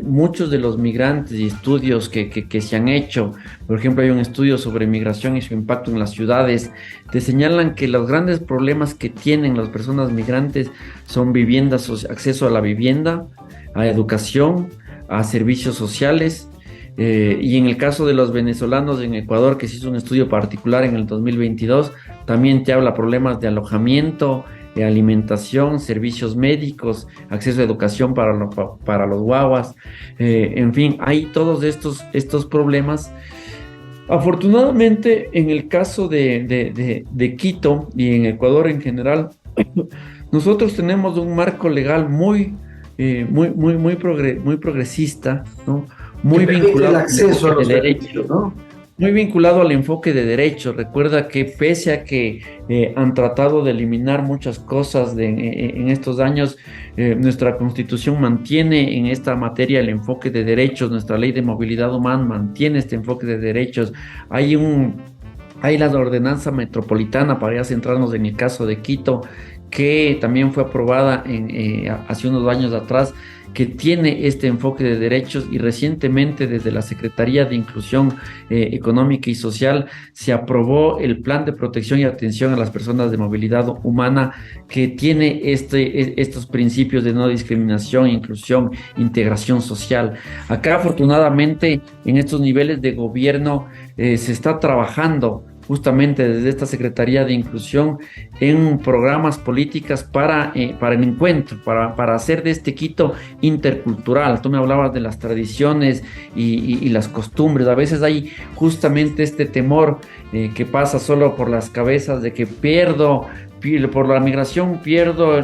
muchos de los migrantes y estudios que se han hecho, por ejemplo, hay un estudio sobre migración y su impacto en las ciudades, te señalan que los grandes problemas que tienen las personas migrantes son viviendas, acceso a la vivienda, a educación, a servicios sociales. Y en el caso de los venezolanos en Ecuador, que se hizo un estudio particular en el 2022, también te habla problemas de alojamiento, de alimentación, servicios médicos, acceso a educación para los guaguas. En fin, hay todos estos problemas. Afortunadamente, en el caso de Quito y en Ecuador en general, nosotros tenemos un marco legal muy progresista, ¿no? Muy vinculado el acceso a los derechos, ¿no? Muy vinculado al enfoque de derechos. Recuerda que pese a que han tratado de eliminar muchas cosas en estos años, nuestra Constitución mantiene en esta materia el enfoque de derechos, nuestra Ley de Movilidad Humana mantiene este enfoque de derechos. Hay la ordenanza metropolitana, para ya centrarnos en el caso de Quito, que también fue aprobada hace unos años atrás, que tiene este enfoque de derechos, y recientemente desde la Secretaría de Inclusión Económica y Social se aprobó el Plan de Protección y Atención a las Personas de Movilidad Humana, que tiene estos principios de no discriminación, inclusión, integración social. Acá afortunadamente en estos niveles de gobierno se está trabajando justamente desde esta Secretaría de Inclusión en programas políticas para el encuentro, para hacer de este Quito intercultural. Tú me hablabas de las tradiciones y las costumbres. A veces hay justamente este temor que pasa solo por las cabezas de que por la migración pierdo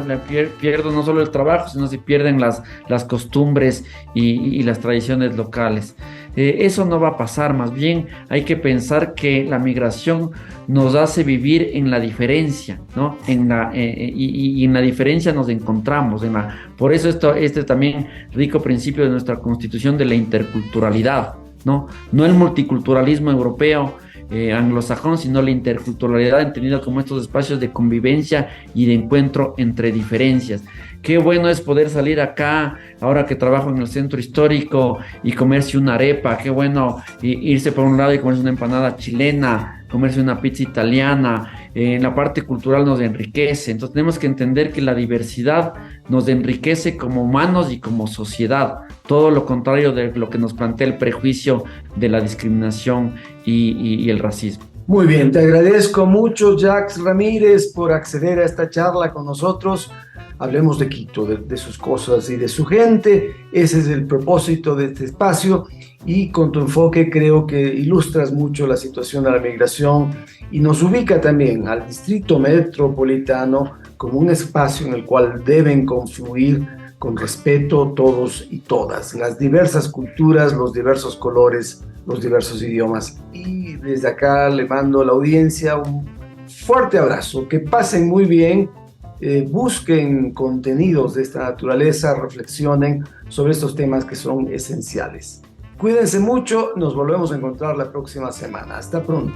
no solo el trabajo, sino se pierden las costumbres y las tradiciones locales. Eso no va a pasar, más bien hay que pensar que la migración nos hace vivir en la diferencia, ¿no? Y en la diferencia nos encontramos. Por eso este también rico principio de nuestra Constitución de la interculturalidad, ¿no? No el multiculturalismo europeo, anglosajón, sino la interculturalidad entendida como estos espacios de convivencia y de encuentro entre diferencias. Qué bueno es poder salir acá, ahora que trabajo en el centro histórico, y comerse una arepa. Qué bueno irse por un lado y comerse una empanada chilena, comerse una pizza italiana. En la parte cultural nos enriquece. Entonces tenemos que entender que la diversidad nos enriquece como humanos y como sociedad. Todo lo contrario de lo que nos plantea el prejuicio de la discriminación y el racismo. Muy bien, te agradezco mucho, Jacques Ramírez, por acceder a esta charla con nosotros. Hablemos de Quito, de sus cosas y de su gente. Ese es el propósito de este espacio, y con tu enfoque creo que ilustras mucho la situación de la migración y nos ubica también al Distrito Metropolitano como un espacio en el cual deben confluir con respeto todos y todas, las diversas culturas, los diversos colores, los diversos idiomas. Y desde acá le mando a la audiencia un fuerte abrazo, que pasen muy bien, busquen contenidos de esta naturaleza, reflexionen sobre estos temas que son esenciales. Cuídense mucho, nos volvemos a encontrar la próxima semana. Hasta pronto.